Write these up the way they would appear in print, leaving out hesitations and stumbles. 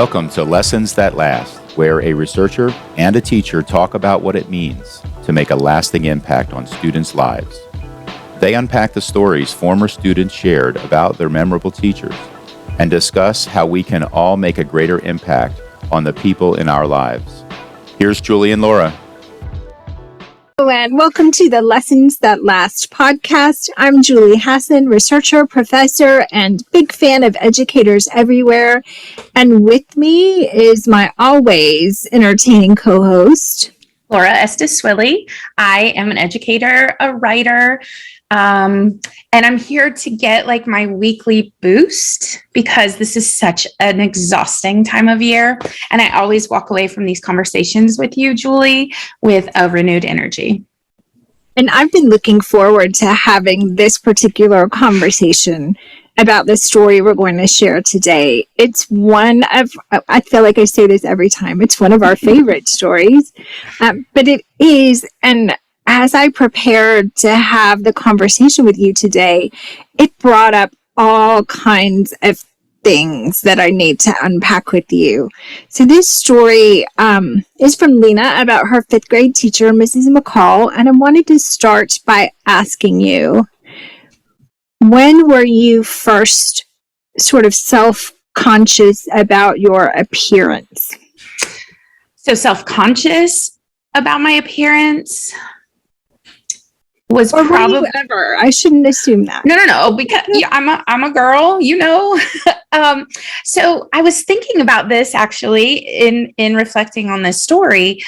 Welcome to Lessons That Last, where a researcher and a teacher talk about what it means to make a lasting impact on students' lives. They unpack the stories former students shared about their memorable teachers and discuss how we can all make a greater impact on the people in our lives. Here's Julie and Laura. Hello and welcome to the Lessons That Last podcast. I'm Julie Hassan, researcher, professor, and big fan of educators everywhere. And with me is my always entertaining co-host, Laura Estes-Swilly. I am an educator, a writer, and I'm here to get like my weekly boost because this is such an exhausting time of year. And I always walk away from these conversations with you, Julie, with a renewed energy. And I've been looking forward to having this particular conversation about the story we're going to share today. It's one of, I feel like I say this every time, it's one of our favorite stories, but it is, and as I prepared to have the conversation with you today, it brought up all kinds of things that I need to unpack with you. So this story is from Lena about her fifth grade teacher, Mrs. McCall, and I wanted to start by asking you, when were you first sort of self-conscious about your appearance? So self-conscious about my appearance was or probably were you ever? I shouldn't assume that. No, because yeah, I'm a girl, you know. So I was thinking about this actually in reflecting on this story.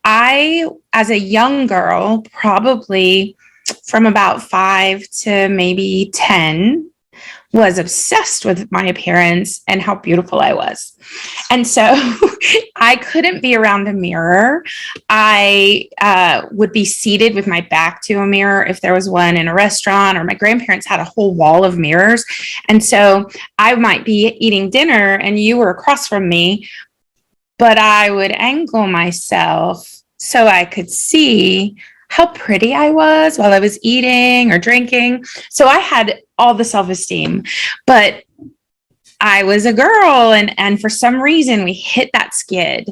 I, as a young girl, probably from about 5 to maybe 10, was obsessed with my appearance and how beautiful I was. And so I couldn't be around a mirror. I would be seated with my back to a mirror if there was one in a restaurant, or my grandparents had a whole wall of mirrors. And so I might be eating dinner and you were across from me, but I would angle myself so I could see how pretty I was while I was eating or drinking. So I had all the self-esteem, but I was a girl, and for some reason we hit that skid.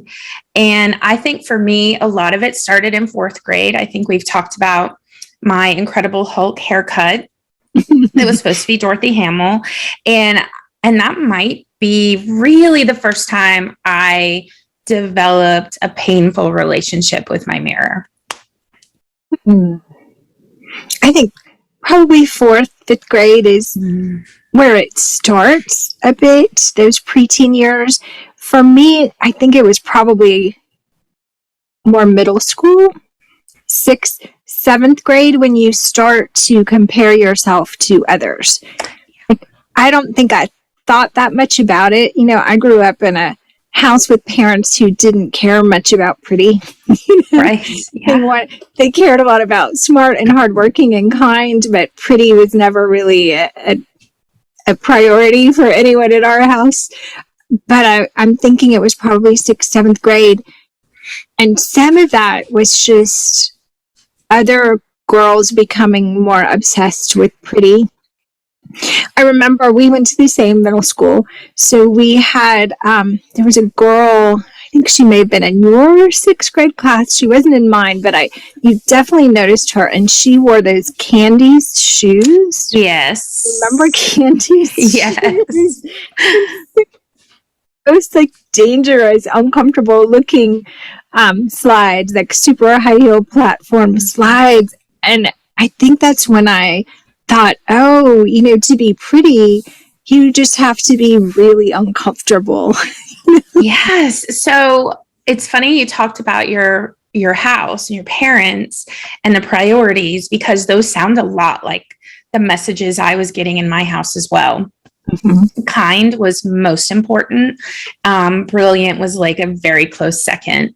And I think for me, a lot of it started in 4th grade. I think we've talked about my Incredible Hulk haircut. It was supposed to be Dorothy Hamill. And that might be really the first time I developed a painful relationship with my mirror. I think probably 4th, 5th grade is where it starts a bit, those preteen years. For me, I think it was probably more middle school, 6th, 7th grade, when you start to compare yourself to others. Like, I don't think I thought that much about it. You know, I grew up in a house with parents who didn't care much about pretty. Right. Yeah. They cared a lot about smart and hardworking and kind, but pretty was never really a priority for anyone in our house. But I'm thinking it was probably 6th, 7th grade. And some of that was just other girls becoming more obsessed with pretty. I remember we went to the same middle school. So we had, there was a girl, I think she may have been in your 6th grade class. She wasn't in mine, but you definitely noticed her. And she wore those Candy's shoes. Yes. Remember Candy's Yes. shoes? Those like dangerous, uncomfortable looking slides, like super high heel platform slides. And I think that's when I thought, oh, you know, to be pretty, you just have to be really uncomfortable. Yes. So it's funny you talked about your house and your parents and the priorities, because those sound a lot like the messages I was getting in my house as well. Mm-hmm. Kind was most important. Brilliant was like a very close second.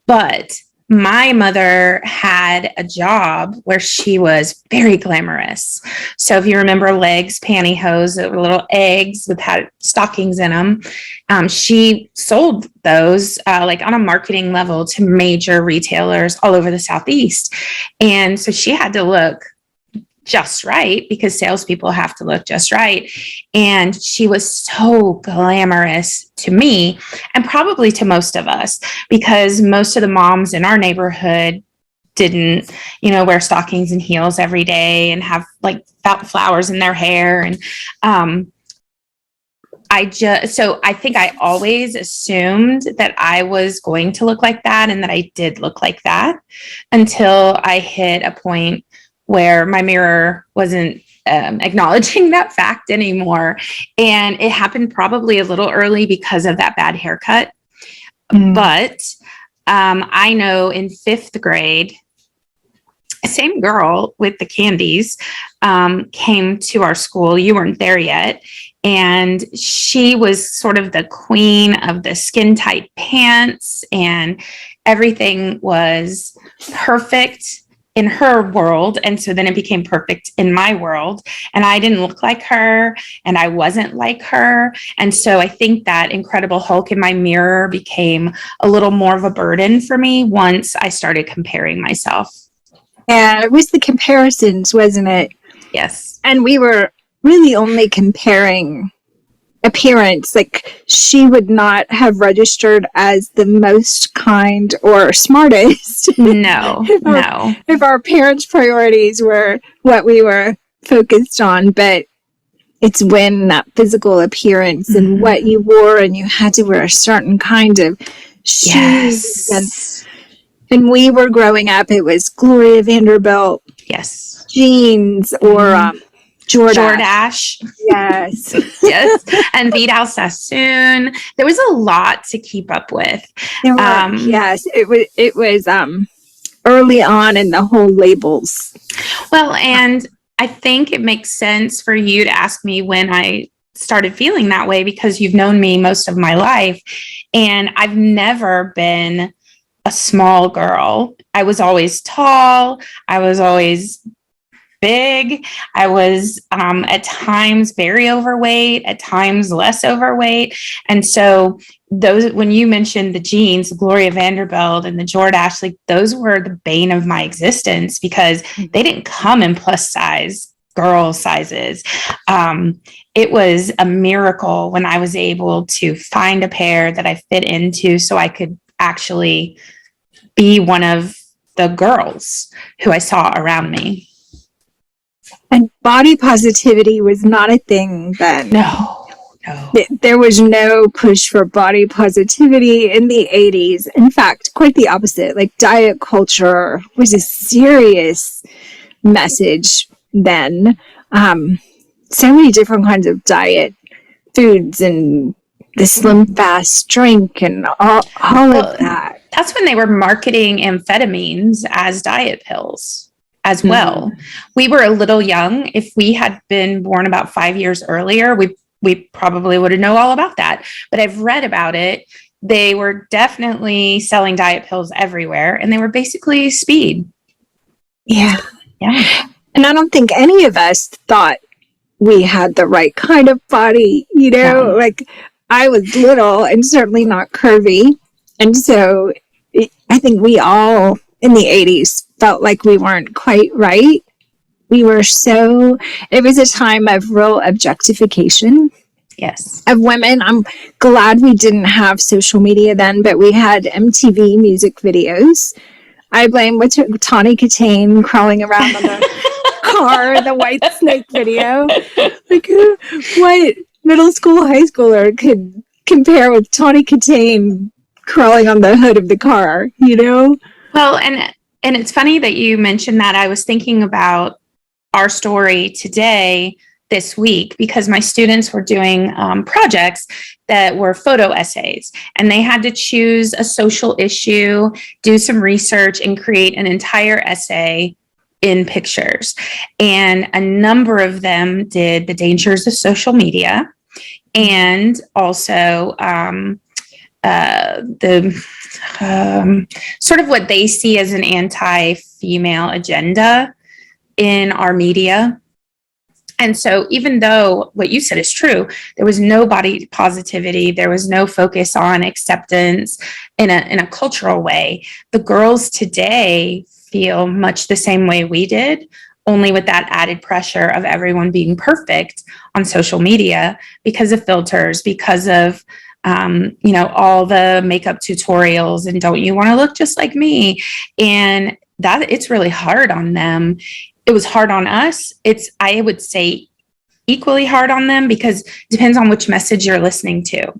But my mother had a job where she was very glamorous. So if you remember legs, pantyhose, that were little eggs with had stockings in them. She sold those like on a marketing level to major retailers all over the Southeast. And so she had to look just right because salespeople have to look just right. And she was so glamorous to me and probably to most of us because most of the moms in our neighborhood didn't, wear stockings and heels every day and have like flowers in their hair. And so I think I always assumed that I was going to look like that and that I did look like that until I hit a point where my mirror wasn't acknowledging that fact anymore. And it happened probably a little early because of that bad haircut. But I know in 5th grade, same girl with the candies came to our school. You weren't there yet. And she was sort of the queen of the skin tight pants, and everything was perfect in her world. And so then it became perfect in my world. And I didn't look like her and I wasn't like her. And so I think that Incredible Hulk in my mirror became a little more of a burden for me once I started comparing myself. Yeah, it was the comparisons, wasn't it? Yes. And we were really only comparing appearance. Like, she would not have registered as the most kind or smartest. No. If our parents' priorities were what we were focused on. But it's when that physical appearance and what you wore, and you had to wear a certain kind of shoes. Yes. And we were growing up, it was Gloria Vanderbilt. Yes. Jeans or Jordache. Yes. Yes. And Vidal Sassoon. There was a lot to keep up with. Yes. It was early on in the whole labels. Well, and I think it makes sense for you to ask me when I started feeling that way because you've known me most of my life. And I've never been a small girl. I was always tall. I was always big. I was at times very overweight, at times less overweight. And so those, when you mentioned the jeans, the Gloria Vanderbilt and the Jordache, like those were the bane of my existence because they didn't come in plus size girl sizes. It was a miracle when I was able to find a pair that I fit into so I could actually be one of the girls who I saw around me. And body positivity was not a thing then. No. There was no push for body positivity in the 80s. In fact, quite the opposite. Like, diet culture was a serious message then. So many different kinds of diet foods and the slim fast drink and all of that. That's when they were marketing amphetamines as diet pills as well. We were a little young. If we had been born about 5 years earlier, we probably would have known all about that. But I've read about it. They were definitely selling diet pills everywhere, and they were basically speed. Yeah. And I don't think any of us thought we had the right kind of body, like I was little and certainly not curvy. And so I think we all in the 80s felt like we weren't quite right. It was a time of real objectification. Yes. Of women. I'm glad we didn't have social media then, but we had MTV music videos. I blame Tawny Katane crawling around on the car, the White Snake video. Like, what middle school, high schooler could compare with Tawny Katane crawling on the hood of the car, Well, and it's funny that you mentioned that. I was thinking about our story today, this week, because my students were doing projects that were photo essays, and they had to choose a social issue, do some research, and create an entire essay in pictures. And a number of them did the dangers of social media and also the sort of what they see as an anti-female agenda in our media. And so even though what you said is true, there was no body positivity, there was no focus on acceptance in a cultural way, the girls today feel much the same way we did only with that added pressure of everyone being perfect on social media because of filters, because of all the makeup tutorials and don't you want to look just like me? And that it's really hard on them. It was hard on us. I would say, equally hard on them, because it depends on which message you're listening to.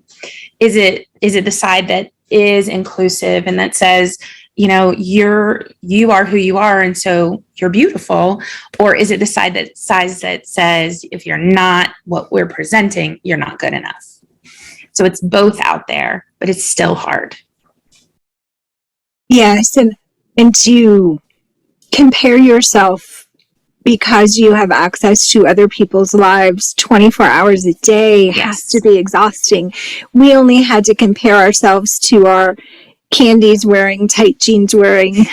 Is it the side that is inclusive and that says, you are who you are, and so you're beautiful? Or is it the side that says, if you're not what we're presenting, you're not good enough? So it's both out there, but it's still hard. Yes, and to compare yourself because you have access to other people's lives 24 hours a day has to be exhausting. We only had to compare ourselves to our Candies wearing, tight jeans wearing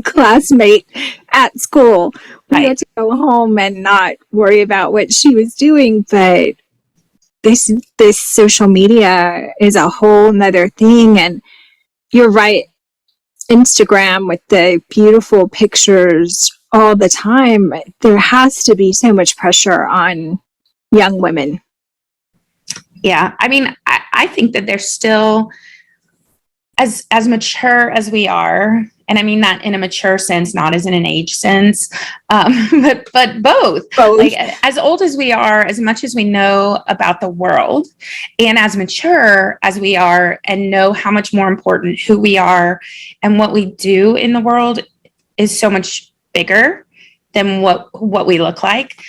classmate at school. We had to go home and not worry about what she was doing, but this social media is a whole nother thing. And you're right, Instagram with the beautiful pictures all the time, there has to be so much pressure on young women. Yeah, I mean, I think that they're still as mature as we are, and I mean that in a mature sense, not as in an age sense, but both. Like, as old as we are, as much as we know about the world, and as mature as we are, and know how much more important who we are and what we do in the world is so much bigger than what we look like.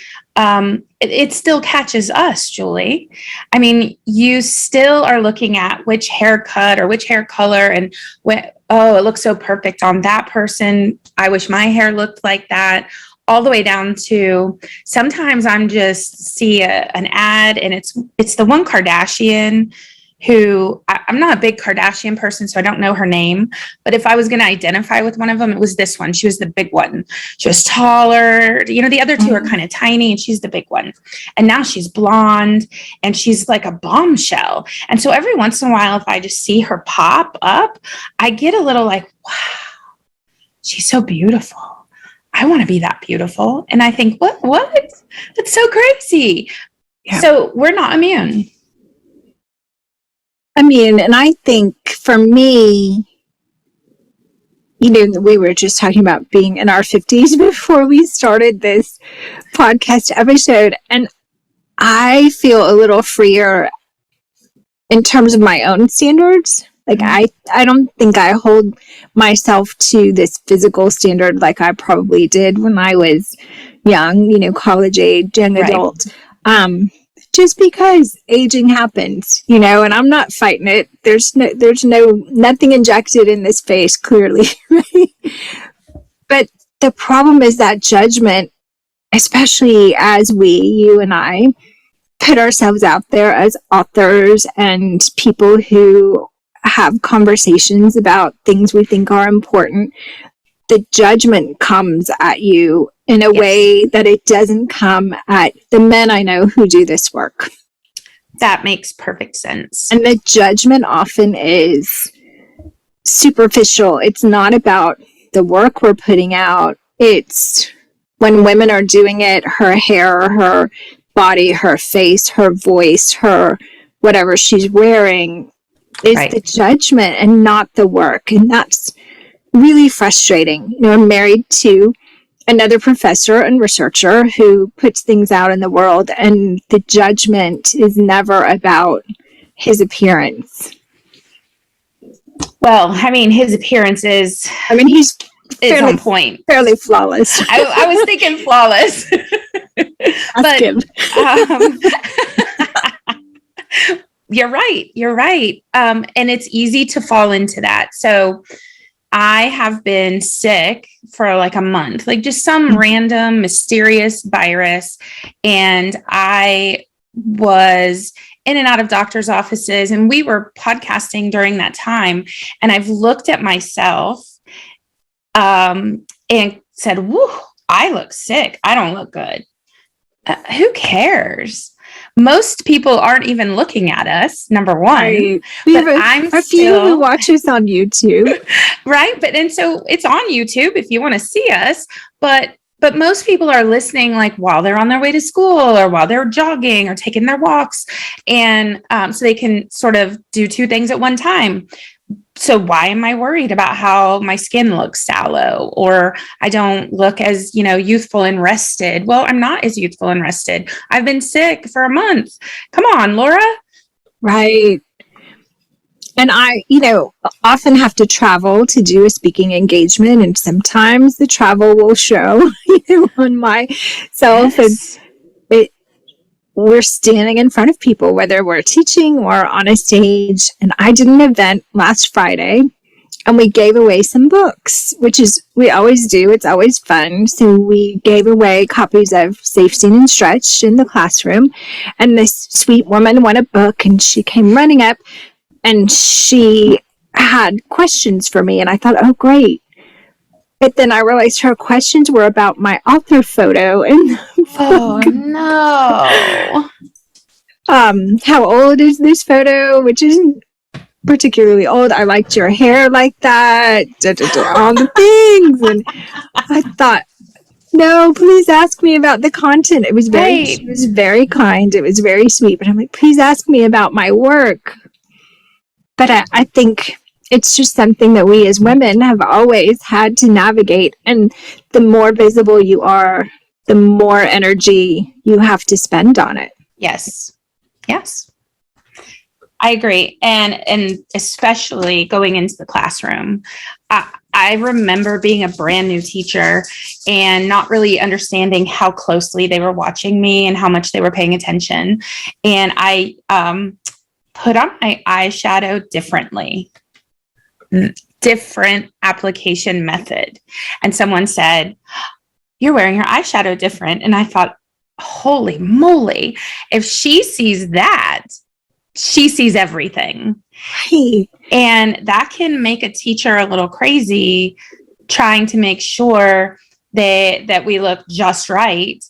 It still catches us, Julie. I mean, you still are looking at which haircut or which hair color, and it looks so perfect on that person. I wish my hair looked like that. All the way down to sometimes I'm just see an ad, and it's the one Kardashian who I'm not a big Kardashian person, so I don't know her name. But if I was going to identify with one of them, it was this one. She was the big one. She was taller. The other two are kind of tiny, and she's the big one. And now she's blonde, and she's like a bombshell. And so every once in a while, if I just see her pop up, I get a little like, wow, she's so beautiful. I want to be that beautiful. And I think, what? That's so crazy. Yeah. So we're not immune. I mean, and I think for me, we were just talking about being in our 50s before we started this podcast episode, and I feel a little freer in terms of my own standards. Like, I don't think I hold myself to this physical standard like I probably did when I was young, college age, young adult. Just because aging happens, and I'm not fighting it. There's nothing injected in this face, clearly, right? But the problem is that judgment, especially as you and I, put ourselves out there as authors and people who have conversations about things we think are important. The judgment comes at you in a way that it doesn't come at the men I know who do this work. That makes perfect sense. And the judgment often is superficial. It's not about the work we're putting out. It's when women are doing it, her hair, her body, her face, her voice, her whatever she's wearing is the judgment and not the work. And that's really frustrating. I'm married to another professor and researcher who puts things out in the world, and the judgment is never about his appearance. Well, I mean, his appearance is he's on point. Fairly flawless. I was thinking flawless. But you're right. And it's easy to fall into that. So I have been sick for like a month, like just some random mysterious virus. And I was in and out of doctor's offices, and we were podcasting during that time. And I've looked at myself and said, whoo, I look sick. I don't look good. Who cares? Most people aren't even looking at us, number one. Right. We have a few who watch us on YouTube. Right. And so it's on YouTube if you want to see us, but But most people are listening like while they're on their way to school or while they're jogging or taking their walks. And so they can sort of do two things at one time. So why am I worried about how my skin looks sallow or I don't look as, youthful and rested? Well, I'm not as youthful and rested. I've been sick for a month. Come on, Laura. Right. And I, often have to travel to do a speaking engagement, and sometimes the travel will show, on myself. Yes. And we're standing in front of people, whether we're teaching or on a stage. And I did an event last Friday, and we gave away some books, which is, we always do. It's always fun. So we gave away copies of Safe, Seen, and Stretched in the classroom. And this sweet woman won a book, and she came running up, and she had questions for me. And I thought, oh, great. But then I realized her questions were about my author photo in the Oh, book. no. How old is this photo? Which isn't particularly old. I liked your hair like that. All the things. And I thought, no, please ask me about the content. It was she was very kind. It was very sweet. But I'm like, please ask me about my work. But I think it's just something that we as women have always had to navigate. And the more visible you are, the more energy you have to spend on it. Yes. I agree. And especially going into the classroom. I remember being a brand new teacher and not really understanding how closely they were watching me and how much they were paying attention. And I put on my eyeshadow differently. Different application method. And someone said, you're wearing your eyeshadow different. And I thought, holy moly, if she sees that, she sees everything. Right. And that can make a teacher a little crazy, trying to make sure that we look just right.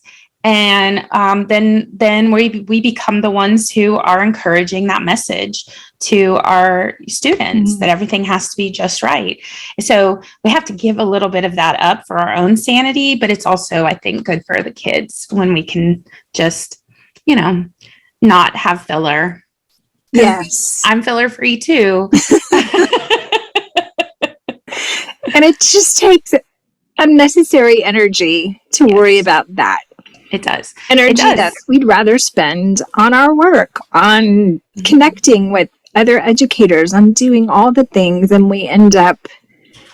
And then we become the ones who are encouraging that message to our students that everything has to be just right. So we have to give a little bit of that up for our own sanity, but it's also, I think, good for the kids when we can just, not have filler. Yes. I'm filler free too. And it just takes unnecessary energy to worry about that. It does. Energy that we'd rather spend on our work, on connecting with other educators, on doing all the things, and we end up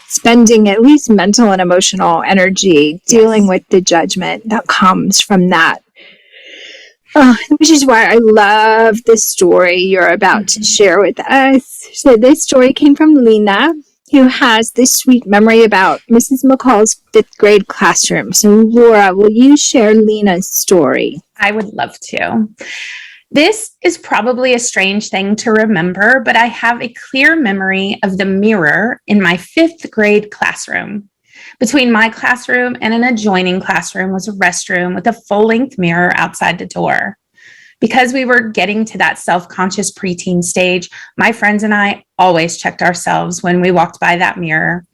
spending at least mental and emotional energy dealing with the judgment that comes from that. Which is why I love the story you're about to share with us. So this story came from Lena, who has this sweet memory about Mrs. McCall's 5th grade classroom. So Laura, will you share Lena's story? I would love to. This is probably a strange thing to remember, but I have a clear memory of the mirror in my 5th grade classroom. Between my classroom and an adjoining classroom was a restroom with a full-length mirror outside the door. Because we were getting to that self-conscious preteen stage, my friends and I always checked ourselves when we walked by that mirror.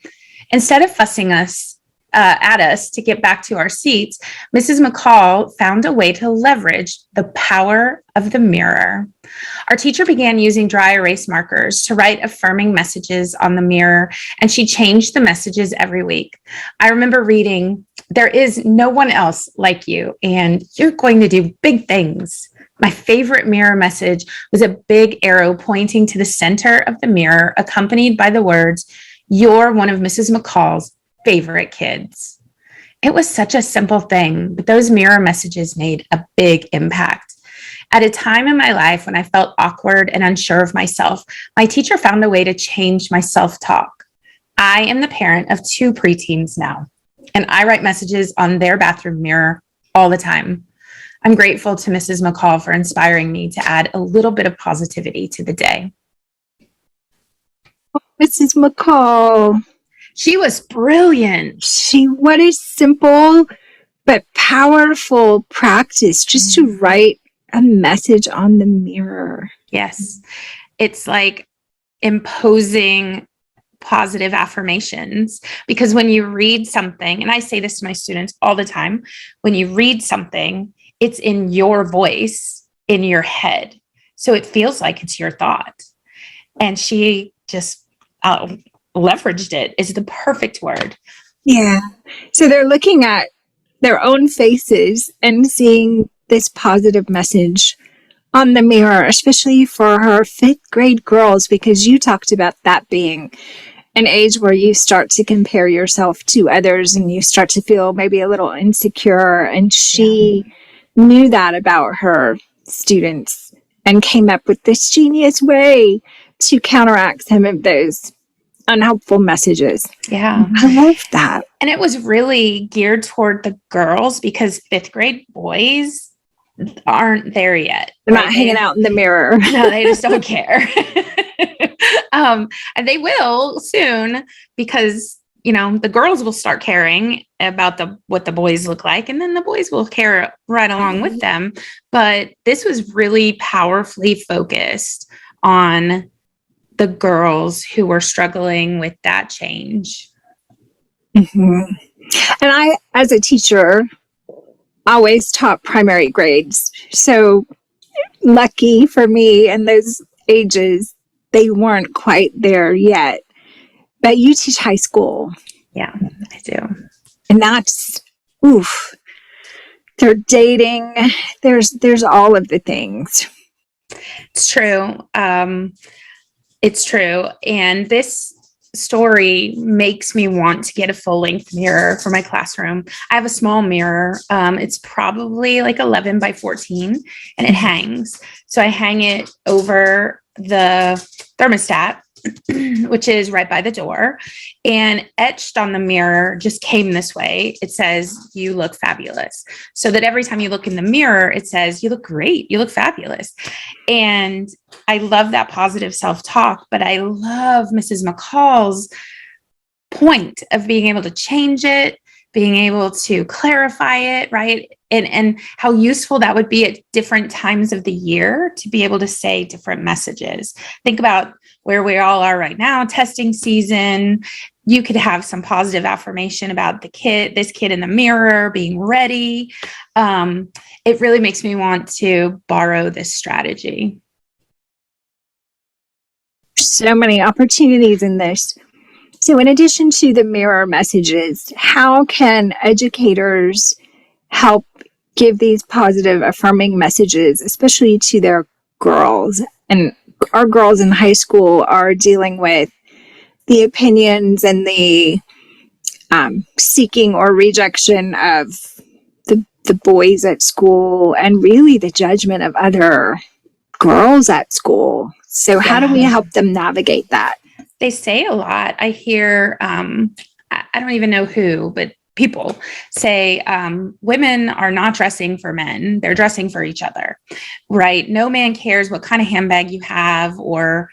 Instead of fussing at us to get back to our seats, Mrs. McCall found a way to leverage the power of the mirror. Our teacher began using dry erase markers to write affirming messages on the mirror, and she changed the messages every week. I remember reading, "There is no one else like you, and you're going to do big things." My favorite mirror message was a big arrow pointing to the center of the mirror, accompanied by the words, "You're one of Mrs. McCall's favorite kids." It was such a simple thing, but those mirror messages made a big impact. At a time in my life when I felt awkward and unsure of myself, my teacher found a way to change my self-talk. I am the parent of 2 preteens now, and I write messages on their bathroom mirror all the time. I'm grateful to Mrs. McCall for inspiring me to add a little bit of positivity to the day. Mrs. McCall. She was brilliant. What a simple but powerful practice just to write a message on the mirror. Yes. It's like imposing positive affirmations, because when you read something, and I say this to my students all the time, when you read something, it's in your voice, in your head. So it feels like it's your thought. And she just leveraged it is the perfect word. Yeah. So they're looking at their own faces and seeing this positive message on the mirror, especially for her fifth grade girls, because you talked about that being an age where you start to compare yourself to others and you start to feel maybe a little insecure. And she knew that about her students and came up with this genius way to counteract some of those unhelpful messages. Yeah. I love that. And it was really geared toward the girls, because fifth grade boys aren't there yet. They're not hanging out in the mirror. No, they just don't care. And they will soon, because, you know, the girls will start caring about what the boys look like, and then the boys will care right along with them. But this was really powerfully focused on the girls who were struggling with that change. Mm-hmm. And I, as a teacher, always taught primary grades. So lucky for me in those ages, they weren't quite there yet. But you teach high school. Yeah, I do. And that's, oof. They're dating. There's all of the things. It's true. It's true. And this story makes me want to get a full length mirror for my classroom. I have a small mirror. It's probably like 11 by 14, and it hangs. So I hang it over the thermostat, which is right by the door, and etched on the mirror just came this way. It says, "You look fabulous." So that every time you look in the mirror, it says, "You look great. You look fabulous." And I love that positive self-talk, but I love Mrs. McCall's point of being able to change it, being able to clarify it, right? And how useful that would be at different times of the year to be able to say different messages. Think about where we all are right now, testing season. You could have some positive affirmation about this kid in the mirror being ready. It really makes me want to borrow this strategy. So many opportunities in this. So in addition to the mirror messages, how can educators help give these positive, affirming messages, especially to their girls? And our girls in high school are dealing with the opinions and the seeking or rejection of the boys at school, and really the judgment of other girls at school. So how do we help them navigate that? They say a lot. I hear, I don't even know who, but people say women are not dressing for men. They're dressing for each other, right? No man cares what kind of handbag you have or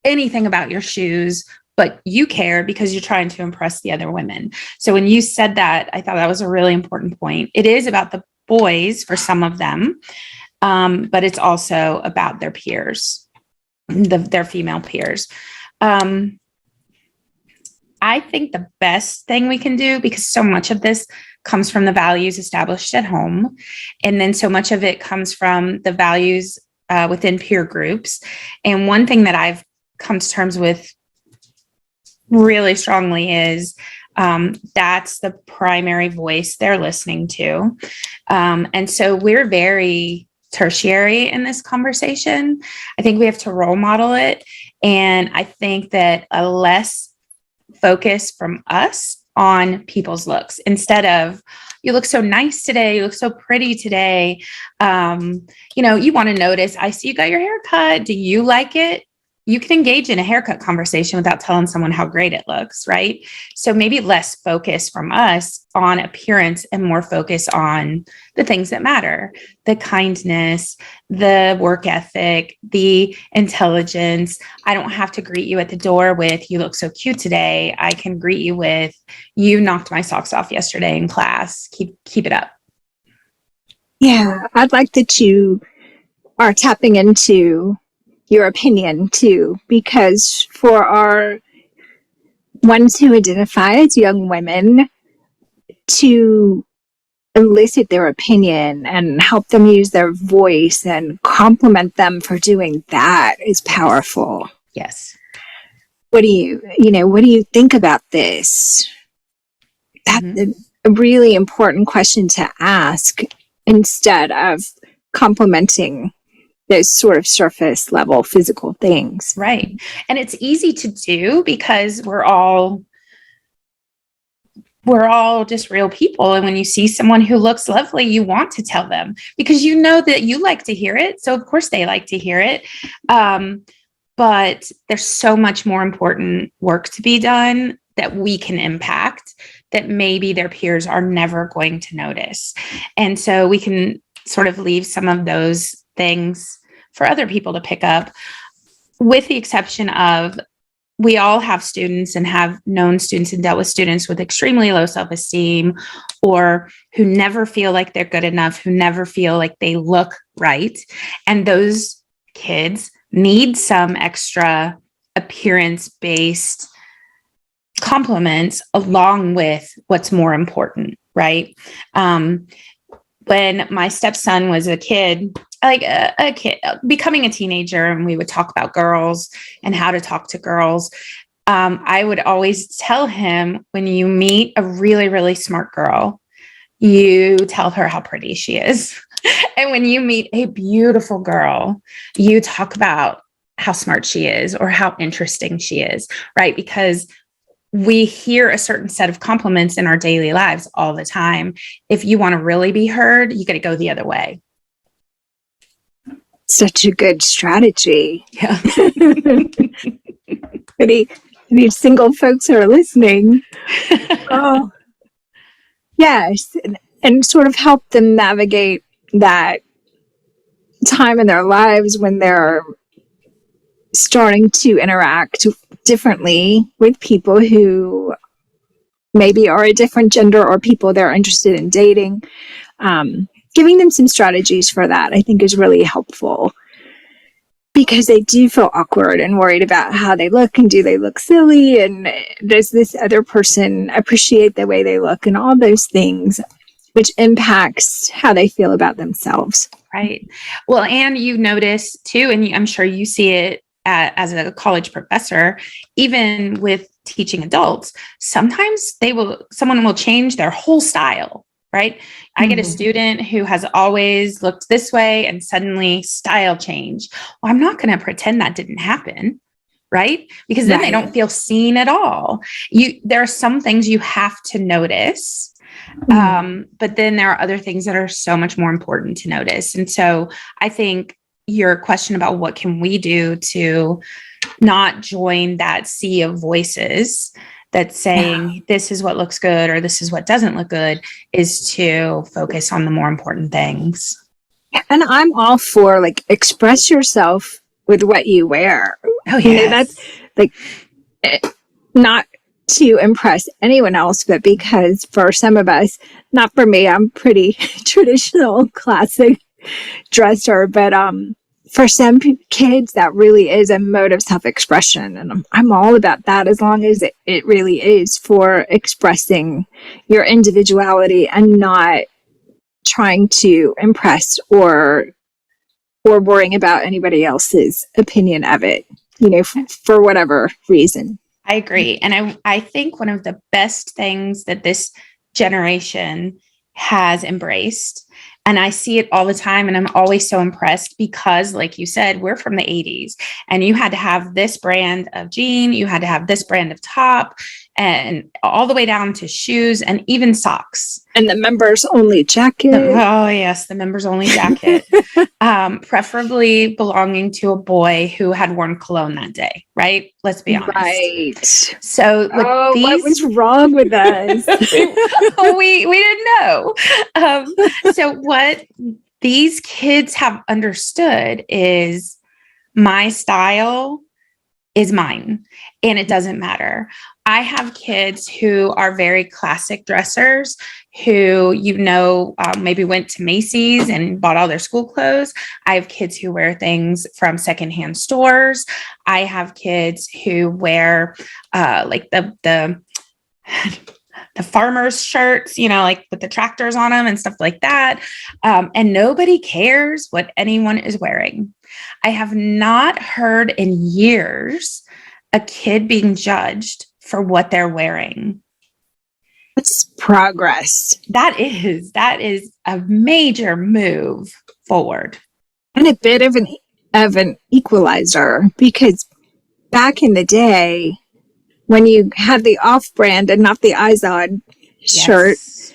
anything about your shoes, but you care because you're trying to impress the other women. So when you said that, I thought that was a really important point. It is about the boys for some of them, but it's also about their peers, their female peers. I think the best thing we can do, because so much of this comes from the values established at home, and then so much of it comes from the values within peer groups. And one thing that I've come to terms with really strongly is that's the primary voice they're listening to. And so we're very tertiary in this conversation. I think we have to role model it. And I think that a less focus from us on people's looks, instead of, "You look so nice today, you look so pretty today." You want to notice, "I see you got your hair cut. Do you like it?" You can engage in a haircut conversation without telling someone how great it looks, right? So maybe less focus from us on appearance and more focus on the things that matter: the kindness, the work ethic, the intelligence. I don't have to greet you at the door with, "You look so cute today." I can greet you with, "You knocked my socks off yesterday in class. Keep it up." Yeah, I'd like that you are tapping into your opinion too, because for our ones who identify as young women to elicit their opinion and help them use their voice and compliment them for doing that is powerful. Yes. What do you think about this? That's a really important question to ask instead of complimenting those sort of surface level physical things. Right. And it's easy to do because we're all just real people. And when you see someone who looks lovely, you want to tell them because you know that you like to hear it. So of course they like to hear it. But there's so much more important work to be done that we can impact that maybe their peers are never going to notice. And so we can sort of leave some of those things for other people to pick up, with the exception of we all have students and have known students and dealt with students with extremely low self-esteem or who never feel like they're good enough, who never feel like they look right. And those kids need some extra appearance-based compliments along with what's more important, right? When my stepson was a kid, like a kid becoming a teenager, and we would talk about girls and how to talk to girls, I would always tell him, when you meet a really, really smart girl, you tell her how pretty she is. And when you meet a beautiful girl, you talk about how smart she is or how interesting she is, right? Because we hear a certain set of compliments in our daily lives all the time. If you want to really be heard, you got to go the other way. Such a good strategy. Yeah. Any single folks who are listening. Oh, yes. And sort of help them navigate that time in their lives when they're starting to interact differently with people who maybe are a different gender or people they're interested in dating. Giving them some strategies for that, I think, is really helpful, because they do feel awkward and worried about how they look, and do they look silly, and does this other person appreciate the way they look, and all those things, which impacts how they feel about themselves. Right. Well, and you notice too, and I'm sure you see it as a college professor, even with teaching adults, sometimes someone will change their whole style, right? I get a student who has always looked this way and suddenly style change. Well, I'm not going to pretend that didn't happen, right? Because then they don't feel seen at all. There are some things you have to notice. But then there are other things that are so much more important to notice. And so I think your question about what can we do to not join that sea of voices that's saying this is what looks good or this is what doesn't look good is to focus on the more important things. And I'm all for, like, express yourself with what you wear. Oh, yeah. That's like not to impress anyone else, but because for some of us, not for me, I'm pretty traditional, classic dresser, but for some kids, that really is a mode of self-expression. And I'm all about that, as long as it really is for expressing your individuality and not trying to impress or worrying about anybody else's opinion of it, for whatever reason. I agree. And I think one of the best things that this generation has embraced, and I see it all the time, and I'm always so impressed because, like you said, we're from the 80s, and you had to have this brand of jean, you had to have this brand of top, and all the way down to shoes and even socks. And the members only jacket. Oh, yes, the members only jacket. Preferably belonging to a boy who had worn cologne that day, right? Let's be honest. Right. So what was wrong with us? we didn't know. So what these kids have understood is my style is mine, and it doesn't matter. I have kids who are very classic dressers who, maybe went to Macy's and bought all their school clothes. I have kids who wear things from secondhand stores. I have kids who wear like the farmers shirts, like with the tractors on them and stuff like that. And nobody cares what anyone is wearing. I have not heard in years a kid being judged for what they're wearing. That's progress. That is a major move forward. And a bit of an equalizer, because back in the day, when you had the off-brand and not the eyes-on shirt, Yes.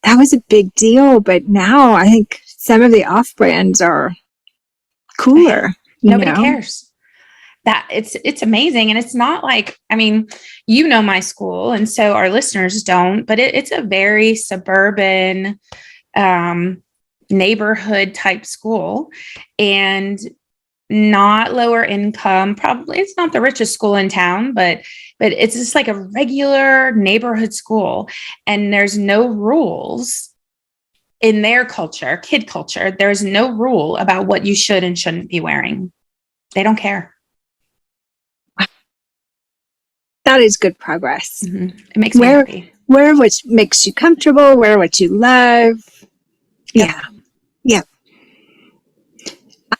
that was a big deal. But now I think some of the off-brands are cooler. Nobody cares. That it's amazing. And it's not like, my school, and so our listeners don't, but it's a very suburban neighborhood type school, and not lower income. Probably it's not the richest school in town, but it's just like a regular neighborhood school. And there's no rules in their culture, kid culture. There's no rule about what you should and shouldn't be wearing. They don't care. That is good progress. Mm-hmm. It makes me happy. Wear what makes you comfortable, wear what you love. Yep. Yeah.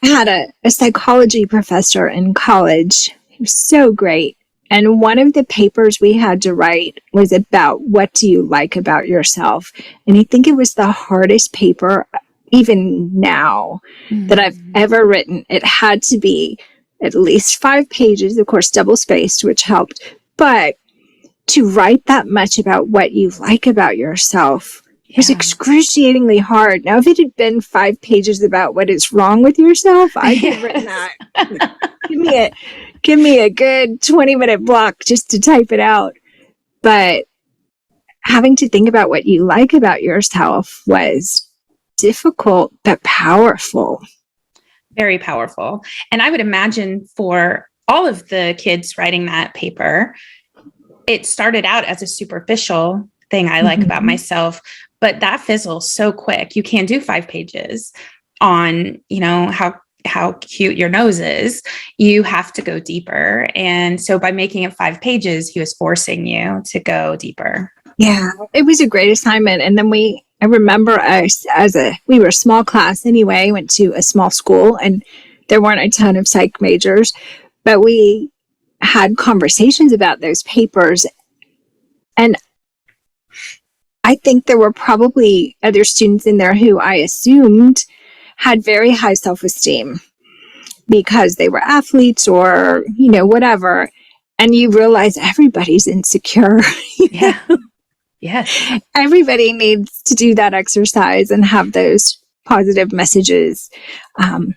I had a psychology professor in college. He was so great. And one of the papers we had to write was about what do you like about yourself. And I think it was the hardest paper, even now, that I've ever written. It had to be at least 5 pages, of course, double spaced, which helped. But to write that much about what you like about yourself was excruciatingly hard. Now, if it had been 5 pages about what is wrong with yourself, I'd have written that. Give me a good 20-minute block just to type it out. But having to think about what you like about yourself was difficult, but powerful. Very powerful. And I would imagine for all of the kids writing that paper, it started out as a superficial thing I like about myself, but that fizzles so quick. You can't do 5 pages on, how cute your nose is. You have to go deeper. And so by making it 5 pages, he was forcing you to go deeper. Yeah, it was a great assignment. And then I remember us we were a small class anyway, went to a small school, and there weren't a ton of psych majors, but we had conversations about those papers. And I think there were probably other students in there who I assumed had very high self-esteem because they were athletes or, whatever. And you realize everybody's insecure. Yeah. Yes. Everybody needs to do that exercise and have those positive messages. I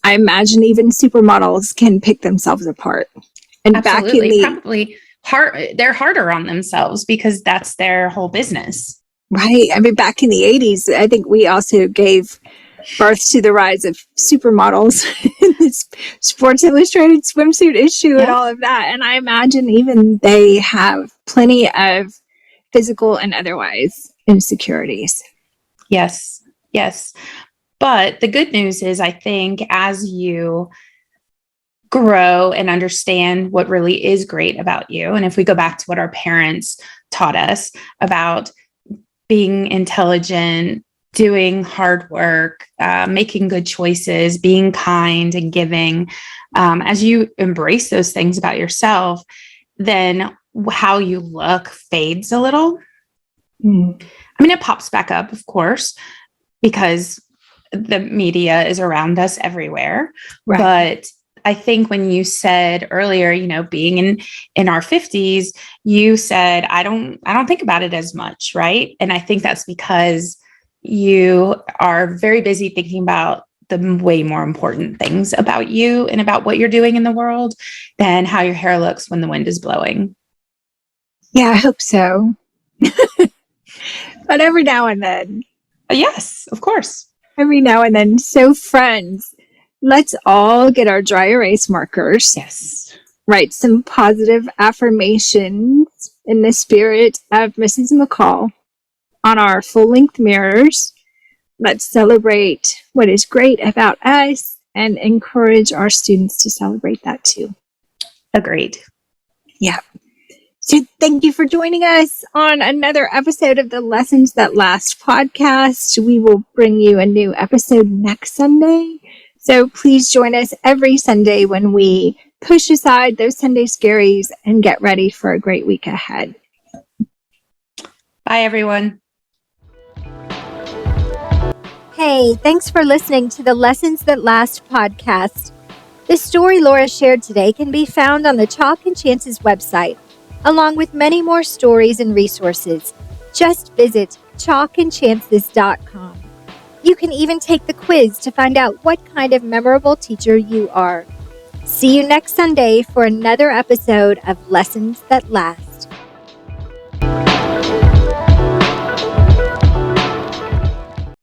imagine even supermodels can pick themselves apart. And absolutely, probably they're harder on themselves because that's their whole business. Right. Back in the 80s, I think we also gave birth to the rise of supermodels in this Sports Illustrated swimsuit issue and all of that. And I imagine even they have plenty of physical and otherwise insecurities. Yes. But the good news is, I think as you grow and understand what really is great about you, and if we go back to what our parents taught us about being intelligent, doing hard work, making good choices, being kind and giving, as you embrace those things about yourself, then how you look fades a little. It pops back up, of course, because the media is around us everywhere. Right. But I think when you said earlier, being in our 50s, you said, I don't think about it as much. Right. And I think that's because you are very busy thinking about the way more important things about you and about what you're doing in the world than how your hair looks when the wind is blowing. Yeah, I hope so. But every now and then. Yes, of course. Every now and then. So friends, let's all get our dry erase markers. Yes. write some positive affirmations in the spirit of Mrs. McCall on our full-length mirrors. Let's celebrate what is great about us and encourage our students to celebrate that too. Agreed. Yeah. So thank you for joining us on another episode of the Lessons That Last podcast. We will bring you a new episode next Sunday. So please join us every Sunday when we push aside those Sunday scaries and get ready for a great week ahead. Bye, everyone. Hey, thanks for listening to the Lessons That Last podcast. The story Laura shared today can be found on the Chalk and Chances website, along with many more stories and resources. Just visit chalkandchances.com. You can even take the quiz to find out what kind of memorable teacher you are. See you next Sunday for another episode of Lessons That Last.